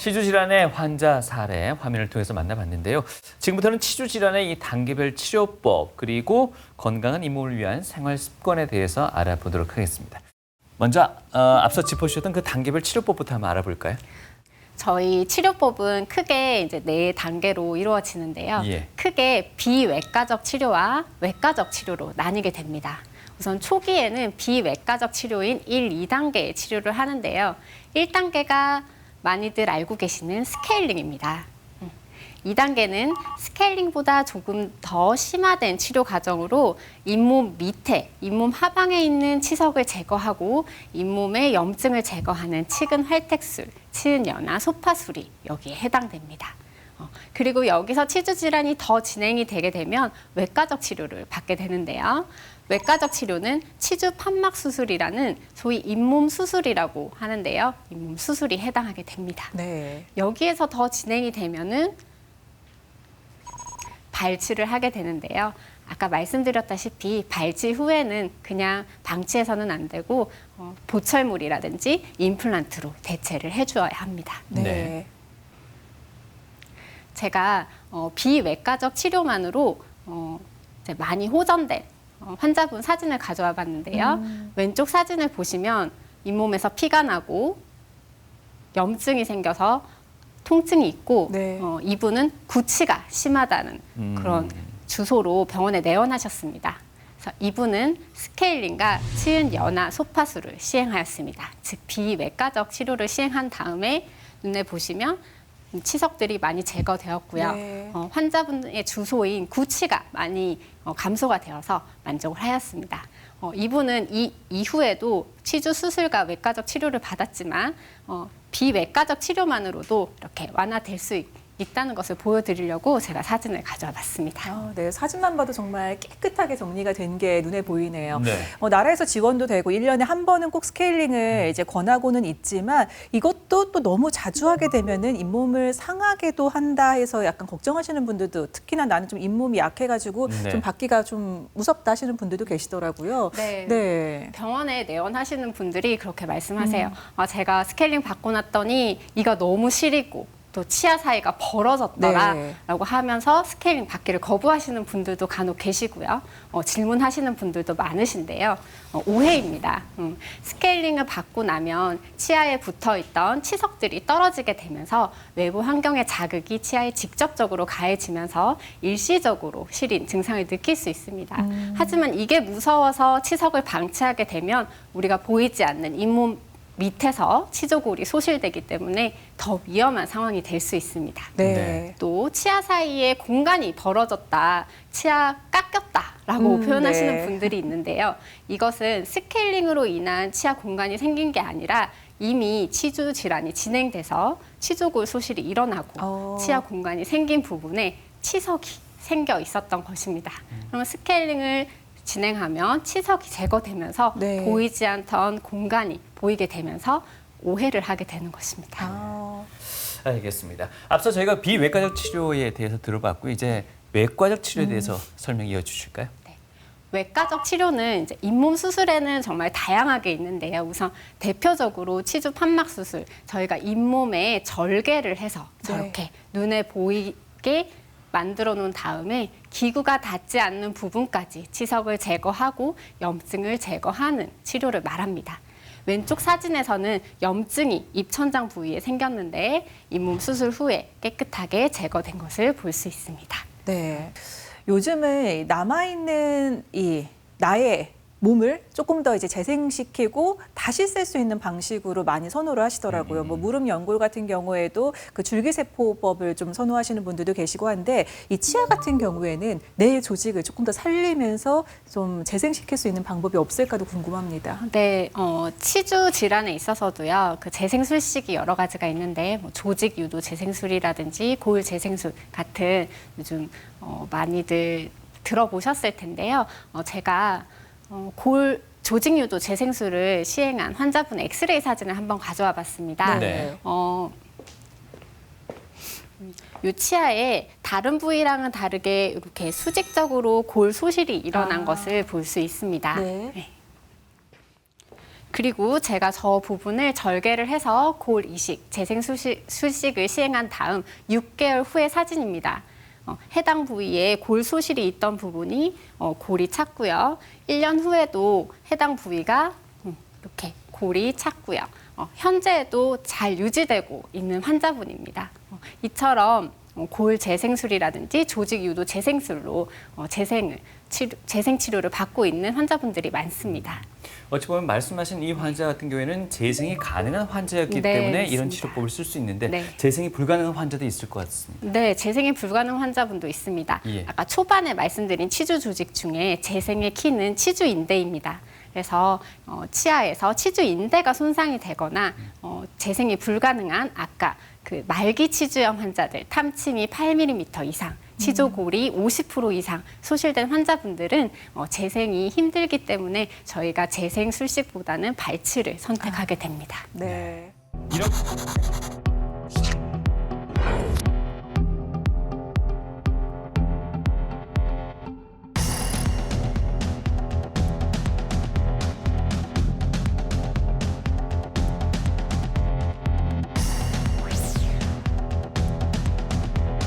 치주 질환의 환자 사례 화면을 통해서 만나봤는데요. 지금부터는 치주 질환의 이 단계별 치료법 그리고 건강한 잇몸을 위한 생활 습관에 대해서 알아보도록 하겠습니다. 먼저 앞서 짚어주셨던 그 단계별 치료법부터 한번 알아볼까요? 저희 치료법은 크게 이제 4단계로 이루어지는데요. 예. 크게 비외과적 치료와 외과적 치료로 나뉘게 됩니다. 우선 초기에는 비외과적 치료인 1, 2단계의 치료를 하는데요. 1단계가 많이들 알고 계시는 스케일링입니다. 2단계는 스케일링보다 조금 더 심화된 치료 과정으로 잇몸 밑에, 잇몸 하방에 있는 치석을 제거하고 잇몸의 염증을 제거하는 치근 활택술, 치은 연화, 소파술이 여기에 해당됩니다. 그리고 여기서 치주 질환이 더 진행이 되게 되면 외과적 치료를 받게 되는데요. 외과적 치료는 치주 판막 수술이라는 소위 잇몸 수술이라고 하는데요. 잇몸 수술이 해당하게 됩니다. 네. 여기에서 더 진행이 되면은 발치를 하게 되는데요. 아까 말씀드렸다시피 발치 후에는 그냥 방치해서는 안 되고 보철물이라든지 임플란트로 대체를 해주어야 합니다. 네. 제가 비외과적 치료만으로 이제 많이 호전된 환자분 사진을 가져와 봤는데요. 왼쪽 사진을 보시면 잇몸에서 피가 나고 염증이 생겨서 통증이 있고 네. 이분은 구취가 심하다는 그런 주소로 병원에 내원하셨습니다. 그래서 이분은 스케일링과 치은 연화 소파술을 시행하였습니다. 즉 비외과적 치료를 시행한 다음에 눈에 보시면 치석들이 많이 제거되었고요. 네. 환자분의 주소인 구취가 많이 감소가 되어서 만족을 하였습니다. 이분은 이 이후에도 치주 수술과 외과적 치료를 받았지만 비외과적 치료만으로도 이렇게 완화될 수 있다는 것을 보여드리려고 제가 사진을 가져와 봤습니다. 네, 사진만 봐도 정말 깨끗하게 정리가 된 게 눈에 보이네요. 네. 나라에서 지원도 되고 1년에 한 번은 꼭 스케일링을 이제 권하고는 있지만 이것도 또 너무 자주 하게 되면은 잇몸을 상하게도 한다 해서 약간 걱정하시는 분들도 특히나 나는 좀 잇몸이 약해가지고 네. 좀 받기가 좀 무섭다 하시는 분들도 계시더라고요. 네. 네. 병원에 내원하시는 분들이 그렇게 말씀하세요. 제가 스케일링 받고 났더니 이가 너무 시리고 또 치아 사이가 벌어졌더라라고 하면서 스케일링 받기를 거부하시는 분들도 간혹 계시고요. 질문하시는 분들도 많으신데요. 오해입니다. 스케일링을 받고 나면 치아에 붙어있던 치석들이 떨어지게 되면서 외부 환경의 자극이 치아에 직접적으로 가해지면서 일시적으로 시린 증상을 느낄 수 있습니다. 하지만 이게 무서워서 치석을 방치하게 되면 우리가 보이지 않는 잇몸 밑에서 치조골이 소실되기 때문에 더 위험한 상황이 될 수 있습니다. 네. 또 치아 사이에 공간이 벌어졌다, 치아 깎였다라고 표현하시는 네. 분들이 있는데요. 이것은 스케일링으로 인한 치아 공간이 생긴 게 아니라 이미 치주 질환이 진행돼서 치조골 소실이 일어나고 치아 공간이 생긴 부분에 치석이 생겨 있었던 것입니다. 그러면 스케일링을 진행하면 치석이 제거되면서 네. 보이지 않던 공간이 보이게 되면서 오해를 하게 되는 것입니다. 알겠습니다. 앞서 저희가 비외과적 치료에 대해서 들어봤고 이제 외과적 치료에 대해서 설명 이어주실까요? 외과적 치료는 이제 잇몸 수술에는 정말 다양하게 있는데요. 우선 대표적으로 치주 판막 수술, 저희가 잇몸에 절개를 해서 저렇게 눈에 보이게 만들어 놓은 다음에 기구가 닿지 않는 부분까지 치석을 제거하고 염증을 제거하는 치료를 말합니다. 왼쪽 사진에서는 염증이 입천장 부위에 생겼는데 잇몸 수술 후에 깨끗하게 제거된 것을 볼 수 있습니다. 네. 요즘은 남아있는 나의 몸을 조금 더 이제 재생시키고 다시 쓸 수 있는 방식으로 많이 선호를 하시더라고요. 뭐 무릎 연골 같은 경우에도 그 줄기세포법을 좀 선호하시는 분들도 계시고 한데 이 치아 같은 경우에는 내 조직을 조금 더 살리면서 좀 재생시킬 수 있는 방법이 없을까도 궁금합니다. 네, 치주 질환에 있어서도요, 그 재생술식이 여러 가지가 있는데, 뭐 조직 유도 재생술이라든지 고일 재생술 같은 요즘 많이들 들어보셨을 텐데요. 제가 조직 유도 재생술을 시행한 환자분의 엑스레이 사진을 한번 가져와 봤습니다. 네. 이 치아에 다른 부위랑은 다르게 이렇게 수직적으로 골 소실이 일어난 것을 볼 수 있습니다. 네. 그리고 제가 저 부분을 절개를 해서 골 이식, 재생 술식을 시행한 다음 6개월 후의 사진입니다. 해당 부위에 골 소실이 있던 부분이 골이 찼고요. 1년 후에도 해당 부위가 이렇게 골이 찼고요. 현재도 잘 유지되고 있는 환자분입니다. 이처럼 골 재생술이라든지 조직 유도 재생술로 재생 치료를 받고 있는 환자분들이 많습니다. 어찌 보면 말씀하신 이 환자 같은 경우에는 재생이 가능한 환자였기 네, 때문에 이런 맞습니다. 치료법을 쓸 수 있는데 네. 재생이 불가능한 환자도 있을 것 같습니다. 네, 재생이 불가능 환자분도 있습니다. 예. 아까 초반에 말씀드린 치주 조직 중에 재생의 키는 치주 인대입니다. 그래서 치아에서 치주 인대가 손상이 되거나 재생이 불가능한 아까 그 말기 치주형 환자들, 탐침이 8mm 이상, 치조골이 50% 이상 소실된 환자분들은 재생이 힘들기 때문에 저희가 재생 술식보다는 발치를 선택하게 됩니다. 네. 이런